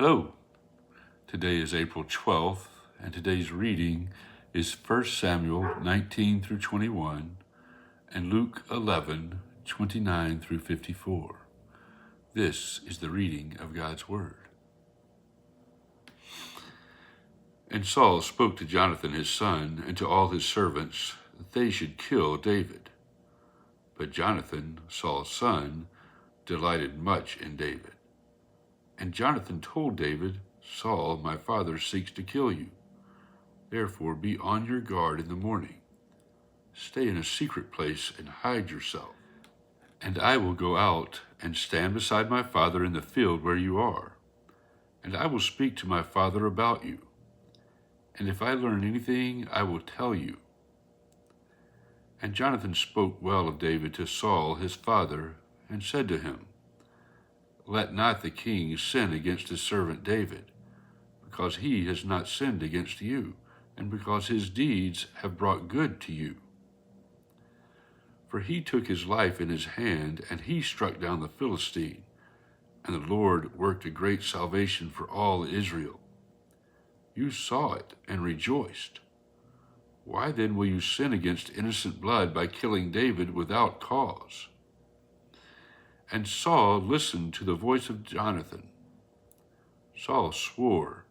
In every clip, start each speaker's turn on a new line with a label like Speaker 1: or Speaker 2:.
Speaker 1: Hello, today is April 12th, and today's reading is 1 Samuel 19 through 21 and Luke 11, 29 through 54. This is the reading of God's Word. And Saul spoke to Jonathan his son and to all his servants that they should kill David. But Jonathan, Saul's son, delighted much in David. And Jonathan told David, Saul, my father, seeks to kill you. Therefore be on your guard in the morning. Stay in a secret place and hide yourself. And I will go out and stand beside my father in the field where you are. And I will speak to my father about you. And if I learn anything, I will tell you. And Jonathan spoke well of David to Saul his father, and said to him, Let not the king sin against his servant David, because he has not sinned against you, and because his deeds have brought good to you. For he took his life in his hand, and he struck down the Philistine, and the Lord worked a great salvation for all Israel. You saw it and rejoiced. Why then will you sin against innocent blood by killing David without cause? And Saul listened to the voice of Jonathan. Saul swore,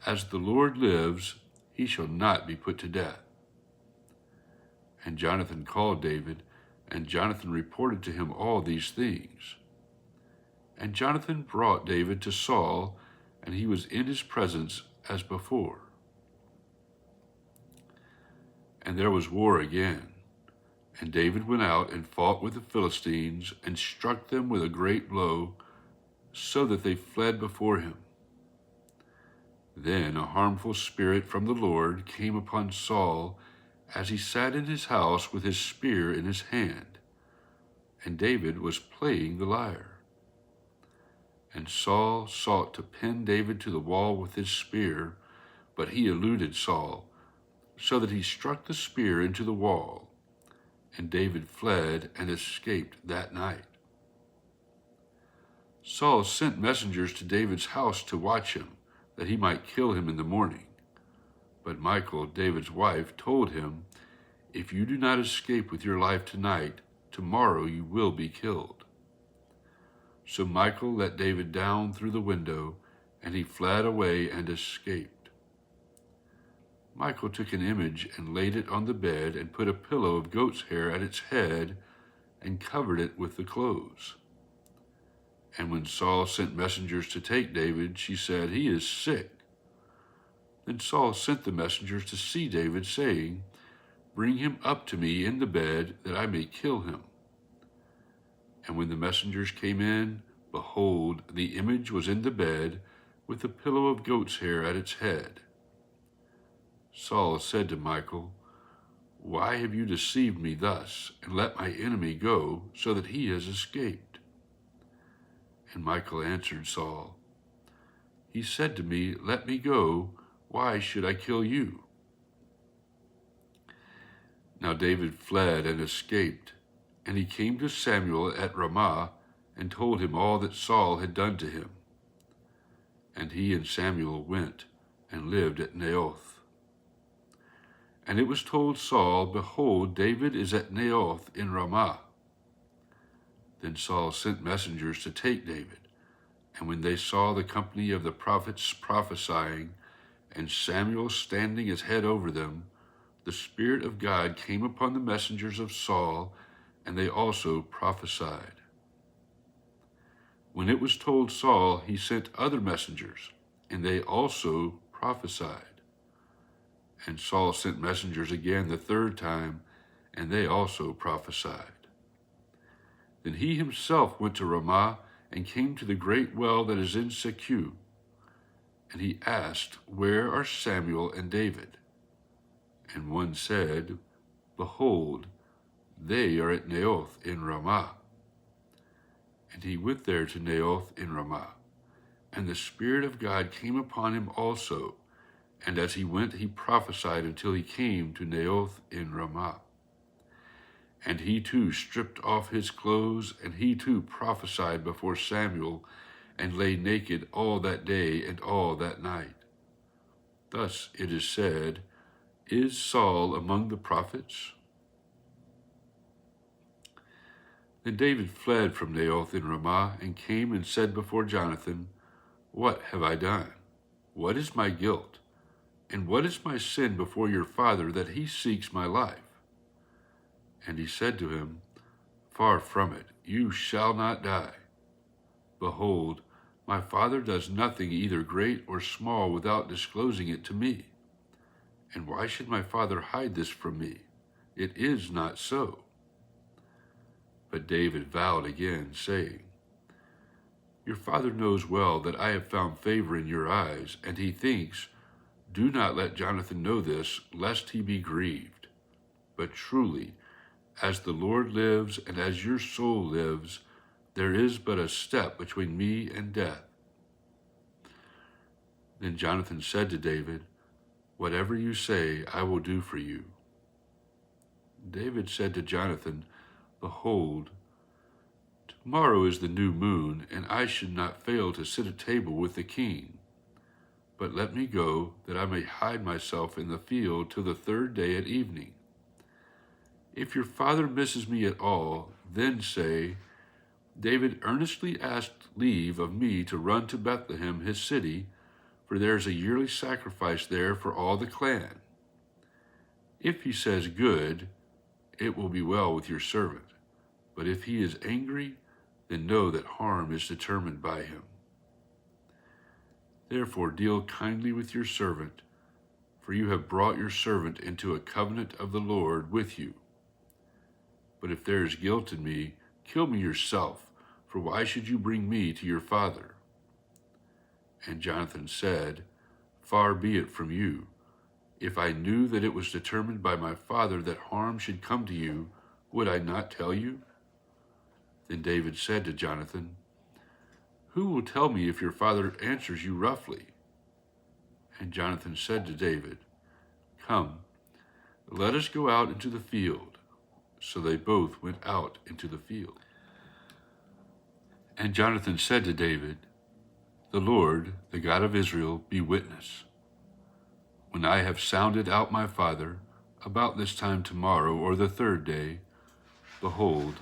Speaker 1: As the Lord lives, he shall not be put to death. And Jonathan called David, and Jonathan reported to him all these things. And Jonathan brought David to Saul, and he was in his presence as before. And there was war again. And David went out and fought with the Philistines, and struck them with a great blow, so that they fled before him. Then a harmful spirit from the Lord came upon Saul, as he sat in his house with his spear in his hand, and David was playing the lyre. And Saul sought to pin David to the wall with his spear, but he eluded Saul, so that he struck the spear into the wall. And David fled and escaped that night. Saul sent messengers to David's house to watch him, that he might kill him in the morning. But Michal, David's wife, told him, If you do not escape with your life tonight, tomorrow you will be killed. So Michal let David down through the window, and he fled away and escaped. Michal took an image and laid it on the bed, and put a pillow of goat's hair at its head, and covered it with the clothes. And when Saul sent messengers to take David, she said, He is sick. Then Saul sent the messengers to see David, saying, Bring him up to me in the bed, that I may kill him. And when the messengers came in, behold, the image was in the bed, with a pillow of goat's hair at its head. Saul said to Michal, Why have you deceived me thus, and let my enemy go, so that he has escaped? And Michal answered Saul, He said to me, Let me go, why should I kill you? Now David fled and escaped, and he came to Samuel at Ramah, and told him all that Saul had done to him. And he and Samuel went and lived at Naioth. And it was told Saul, Behold, David is at Naioth in Ramah. Then Saul sent messengers to take David. And when they saw the company of the prophets prophesying, and Samuel standing as head over them, the Spirit of God came upon the messengers of Saul, and they also prophesied. When it was told Saul, he sent other messengers, and they also prophesied. And Saul sent messengers again the third time, and they also prophesied. Then he himself went to Ramah, and came to the great well that is in Sechu. And he asked, Where are Samuel and David? And one said, Behold, they are at Naioth in Ramah. And he went there to Naioth in Ramah. And the Spirit of God came upon him also, and as he went, he prophesied until he came to Naioth in Ramah. And he too stripped off his clothes, and he too prophesied before Samuel, and lay naked all that day and all that night. Thus it is said, Is Saul among the prophets? Then David fled from Naioth in Ramah and came and said before Jonathan, What have I done? What is my guilt? And what is my sin before your father that he seeks my life? And he said to him, Far from it, you shall not die. Behold, my father does nothing either great or small without disclosing it to me. And why should my father hide this from me? It is not so. But David vowed again, saying, Your father knows well that I have found favor in your eyes, and he thinks, Do not let Jonathan know this, lest he be grieved. But truly, as the Lord lives and as your soul lives, there is but a step between me and death. Then Jonathan said to David, Whatever you say, I will do for you. David said to Jonathan, Behold, tomorrow is the new moon, and I should not fail to sit at table with the king. But let me go, that I may hide myself in the field till the third day at evening. If your father misses me at all, then say, David earnestly asked leave of me to run to Bethlehem, his city, for there is a yearly sacrifice there for all the clan. If he says good, it will be well with your servant. But if he is angry, then know that harm is determined by him. Therefore deal kindly with your servant, for you have brought your servant into a covenant of the Lord with you. But if there is guilt in me, kill me yourself, for why should you bring me to your father? And Jonathan said, Far be it from you. If I knew that it was determined by my father that harm should come to you, would I not tell you? Then David said to Jonathan, Who will tell me if your father answers you roughly? And Jonathan said to David, Come, let us go out into the field. So they both went out into the field. And Jonathan said to David, The Lord, the God of Israel, be witness. When I have sounded out my father, about this time tomorrow or the third day, behold,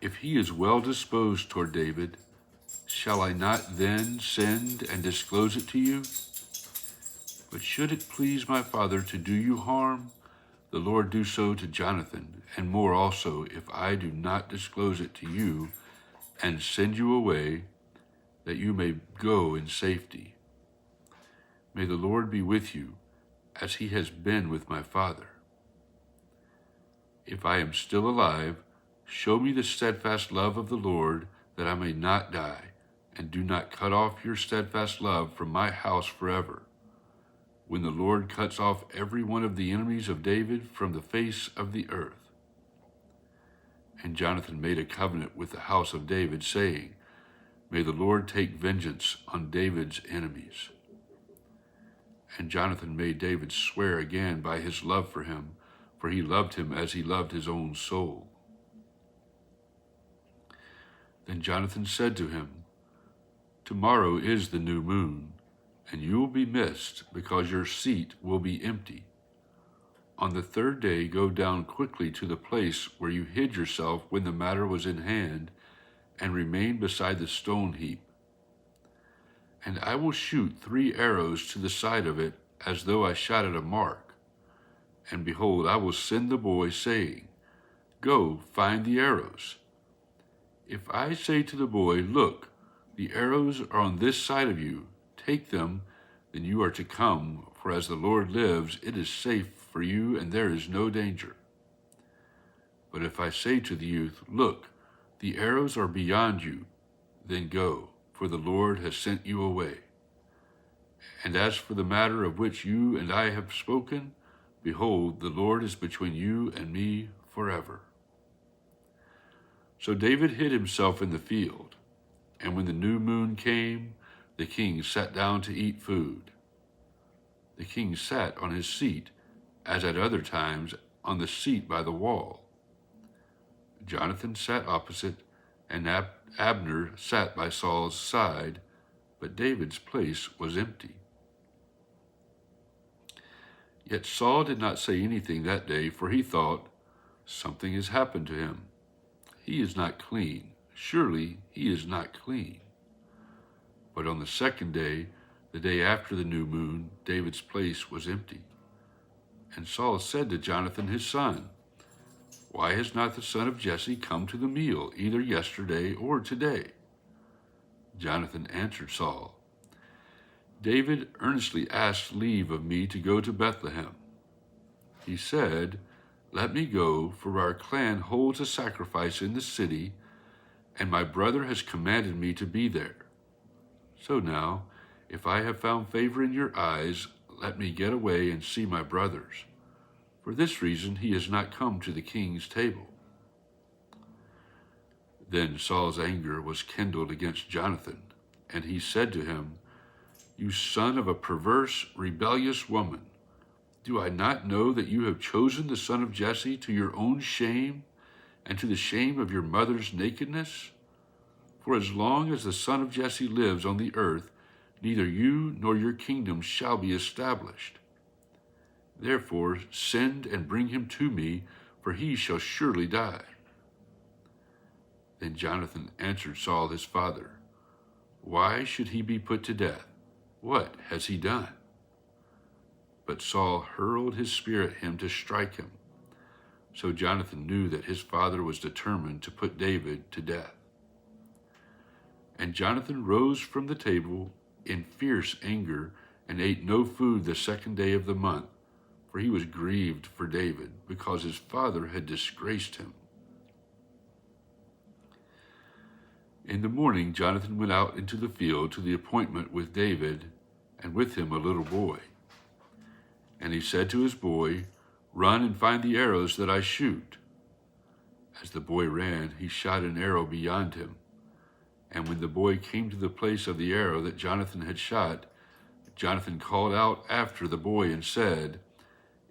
Speaker 1: if he is well disposed toward David, shall I not then send and disclose it to you? But should it please my father to do you harm, the Lord do so to Jonathan, and more also, if I do not disclose it to you and send you away, that you may go in safety. May the Lord be with you, as he has been with my father. If I am still alive, show me the steadfast love of the Lord, that I may not die, and do not cut off your steadfast love from my house forever, when the Lord cuts off every one of the enemies of David from the face of the earth. And Jonathan made a covenant with the house of David, saying, May the Lord take vengeance on David's enemies. And Jonathan made David swear again by his love for him, for he loved him as he loved his own soul. Then Jonathan said to him, Tomorrow is the new moon, and you will be missed, because your seat will be empty. On the third day go down quickly to the place where you hid yourself when the matter was in hand, and remain beside the stone heap. And I will shoot 3 arrows to the side of it, as though I shot at a mark. And behold, I will send the boy, saying, Go, find the arrows. If I say to the boy, Look, the arrows are on this side of you, take them, then you are to come, for as the Lord lives, it is safe for you, and there is no danger. But if I say to the youth, Look, the arrows are beyond you, then go, for the Lord has sent you away. And as for the matter of which you and I have spoken, behold, the Lord is between you and me forever. So David hid himself in the field, and when the new moon came, the king sat down to eat food. The king sat on his seat, as at other times, on the seat by the wall. Jonathan sat opposite, and Abner sat by Saul's side, but David's place was empty. Yet Saul did not say anything that day, for he thought, "Something has happened to him. He is not clean. Surely he is not clean." But on the second day, the day after the new moon, David's place was empty. And Saul said to Jonathan his son, "Why has not the son of Jesse come to the meal, either yesterday or today?" Jonathan answered Saul, "David earnestly asked leave of me to go to Bethlehem. He said, 'Let me go, for our clan holds a sacrifice in the city, and my brother has commanded me to be there. So now, if I have found favor in your eyes, let me get away and see my brothers. For this reason he has not come to the king's table.'" Then Saul's anger was kindled against Jonathan, and he said to him, "You son of a perverse, rebellious woman, do I not know that you have chosen the son of Jesse to your own shame and to the shame of your mother's nakedness? For as long as the son of Jesse lives on the earth, neither you nor your kingdom shall be established. Therefore send and bring him to me, for he shall surely die." Then Jonathan answered Saul his father, "Why should he be put to death? What has he done?" But Saul hurled his spear at him to strike him. So Jonathan knew that his father was determined to put David to death. And Jonathan rose from the table in fierce anger and ate no food the second day of the month, for he was grieved for David, because his father had disgraced him. In the morning, Jonathan went out into the field to the appointment with David, and with him a little boy. And he said to his boy, "Run and find the arrows that I shoot." As the boy ran, he shot an arrow beyond him. And when the boy came to the place of the arrow that Jonathan had shot, Jonathan called out after the boy and said,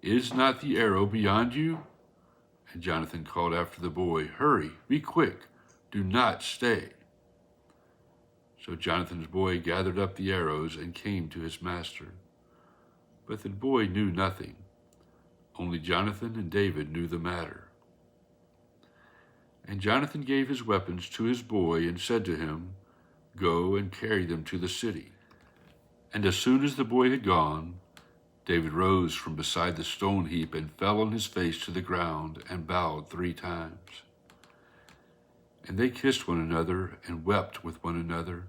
Speaker 1: "Is not the arrow beyond you?" And Jonathan called after the boy, "Hurry, be quick, do not stay." So Jonathan's boy gathered up the arrows and came to his master. But the boy knew nothing. Only Jonathan and David knew the matter. And Jonathan gave his weapons to his boy and said to him, "Go and carry them to the city." And as soon as the boy had gone, David rose from beside the stone heap and fell on his face to the ground and bowed 3 times. And they kissed one another and wept with one another,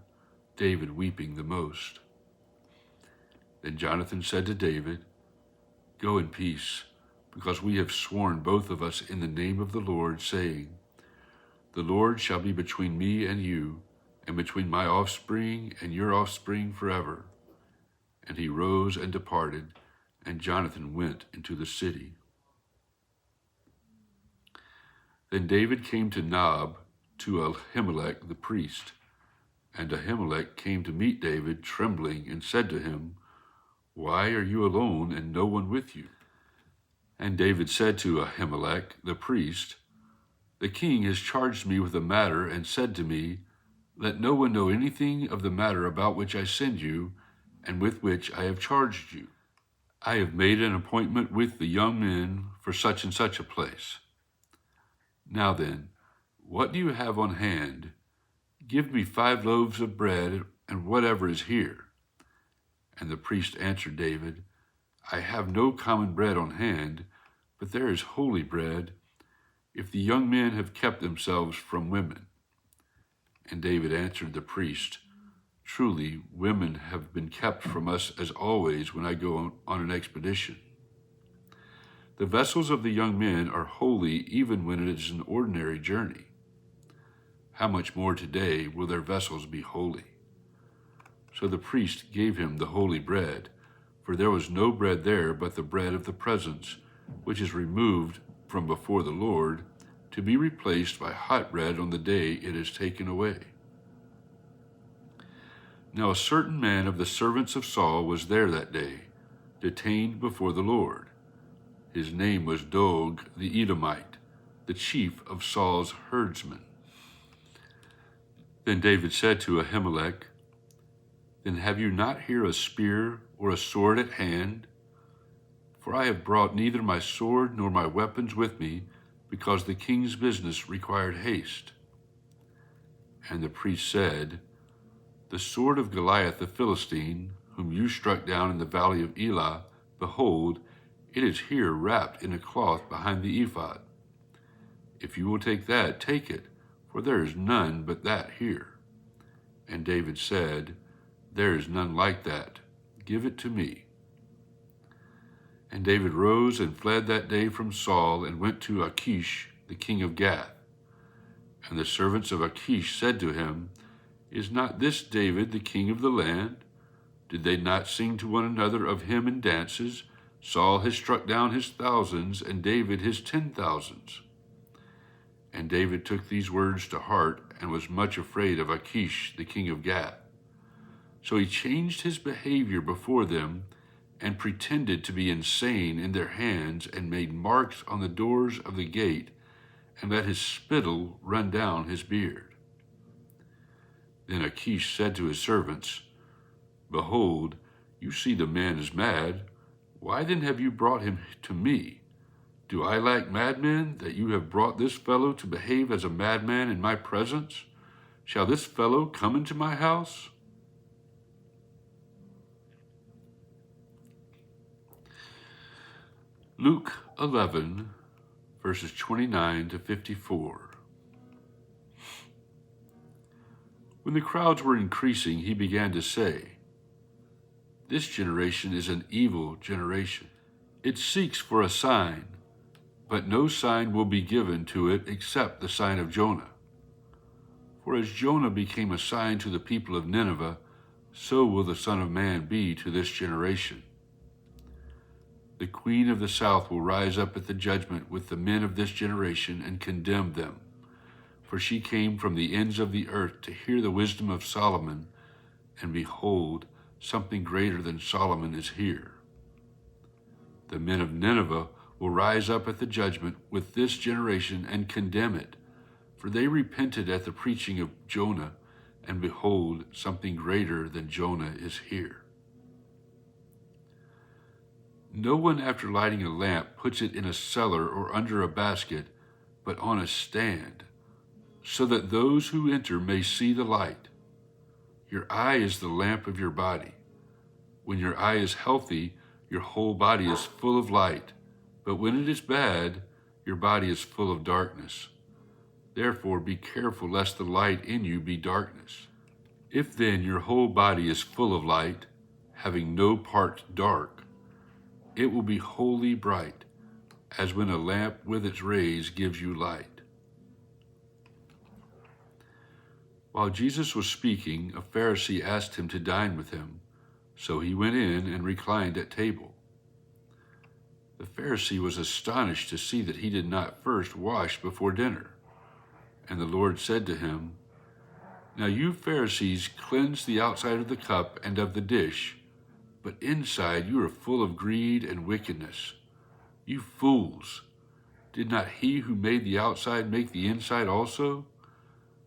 Speaker 1: David weeping the most. Then Jonathan said to David, "Go in peace, because we have sworn both of us in the name of the Lord, saying, 'The Lord shall be between me and you, and between my offspring and your offspring forever.'" And he rose and departed, and Jonathan went into the city. Then David came to Nob, to Ahimelech the priest. And Ahimelech came to meet David, trembling, and said to him, "Why are you alone and no one with you?" And David said to Ahimelech the priest, "The king has charged me with a matter and said to me, 'Let no one know anything of the matter about which I send you and with which I have charged you. I have made an appointment with the young men for such and such a place. Now then, what do you have on hand? Give me 5 loaves of bread and whatever is here." And the priest answered David, "I have no common bread on hand, but there is holy bread, if the young men have kept themselves from women." And David answered the priest, "Truly, women have been kept from us as always when I go on an expedition. The vessels of the young men are holy even when it is an ordinary journey. How much more today will their vessels be holy?" So the priest gave him the holy bread, for there was no bread there but the bread of the presence, which is removed from before the Lord, to be replaced by hot bread on the day it is taken away. Now a certain man of the servants of Saul was there that day, detained before the Lord. His name was Doeg the Edomite, the chief of Saul's herdsmen. Then David said to Ahimelech, Then have you not here a spear or a sword at hand? For I have brought neither my sword nor my weapons with me, because the king's business required haste. And the priest said, The sword of Goliath the Philistine, whom you struck down in the valley of Elah, behold, it is here wrapped in a cloth behind the ephod. If you will take that, take it, for there is none but that here. And David said, There is none like that. Give it to me. And David rose and fled that day from Saul and went to Achish, the king of Gath. And the servants of Achish said to him, Is not this David the king of the land? Did they not sing to one another of him in dances? Saul has struck down his thousands, and David his 10,000s. And David took these words to heart and was much afraid of Achish, the king of Gath. So he changed his behavior before them and pretended to be insane in their hands and made marks on the doors of the gate and let his spittle run down his beard. Then Achish said to his servants, Behold, you see the man is mad. Why then have you brought him to me? Do I lack madmen that you have brought this fellow to behave as a madman in my presence? Shall this fellow come into my house? Luke 11, verses 29 to 54. When the crowds were increasing, he began to say, This generation is an evil generation. It seeks for a sign, but no sign will be given to it except the sign of Jonah. For as Jonah became a sign to the people of Nineveh, so will the Son of Man be to this generation. The queen of the south will rise up at the judgment with the men of this generation and condemn them. For she came from the ends of the earth to hear the wisdom of Solomon, and behold, something greater than Solomon is here. The men of Nineveh will rise up at the judgment with this generation and condemn it, for they repented at the preaching of Jonah, and behold, something greater than Jonah is here. No one after lighting a lamp puts it in a cellar or under a basket, but on a stand, so that those who enter may see the light. Your eye is the lamp of your body. When your eye is healthy, your whole body is full of light, but when it is bad, your body is full of darkness. Therefore be careful lest the light in you be darkness. If then your whole body is full of light, having no part dark, it will be wholly bright, as when a lamp with its rays gives you light. While Jesus was speaking, a Pharisee asked him to dine with him, so he went in and reclined at table. The Pharisee was astonished to see that he did not first wash before dinner. And the Lord said to him, Now you Pharisees cleanse the outside of the cup and of the dish, but inside you are full of greed and wickedness. You fools! Did not he who made the outside make the inside also?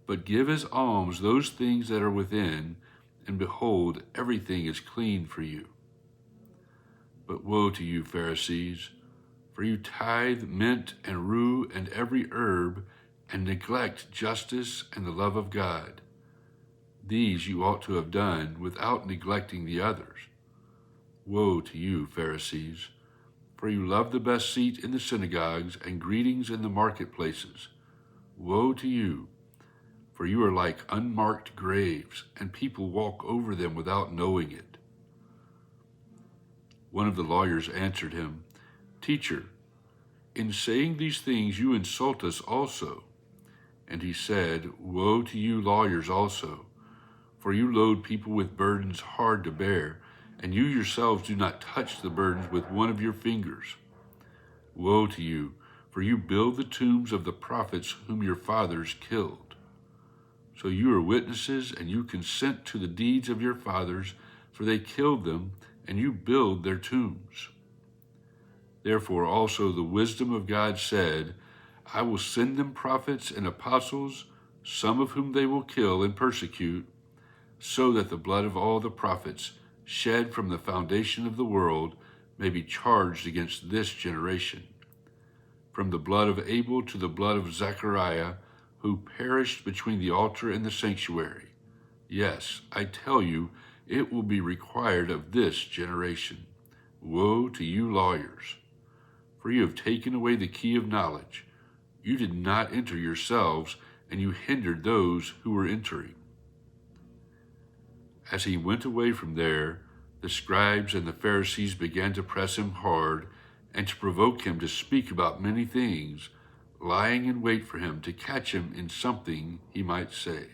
Speaker 1: But give as alms those things that are within, and behold, everything is clean for you. But woe to you, Pharisees, for you tithe mint and rue and every herb, and neglect justice and the love of God. These you ought to have done without neglecting the others. Woe to you, Pharisees, for you love the best seat in the synagogues and greetings in the marketplaces. Woe to you, for you are like unmarked graves, and people walk over them without knowing it. One of the lawyers answered him, Teacher, in saying these things you insult us also. And he said, Woe to you lawyers also, for you load people with burdens hard to bear, and you yourselves do not touch the burdens with one of your fingers. Woe to you, for you build the tombs of the prophets whom your fathers killed. So you are witnesses, and you consent to the deeds of your fathers, for they killed them, and you build their tombs. Therefore also the wisdom of God said, I will send them prophets and apostles, some of whom they will kill and persecute, so that the blood of all the prophets shed from the foundation of the world may be charged against this generation, from the blood of Abel to the blood of Zechariah, who perished between the altar and the sanctuary. Yes, I tell you, it will be required of this generation. Woe to you lawyers, for you have taken away the key of knowledge. You did not enter yourselves, and you hindered those who were entering. As he went away from there, the scribes and the Pharisees began to press him hard and to provoke him to speak about many things, lying in wait for him to catch him in something he might say.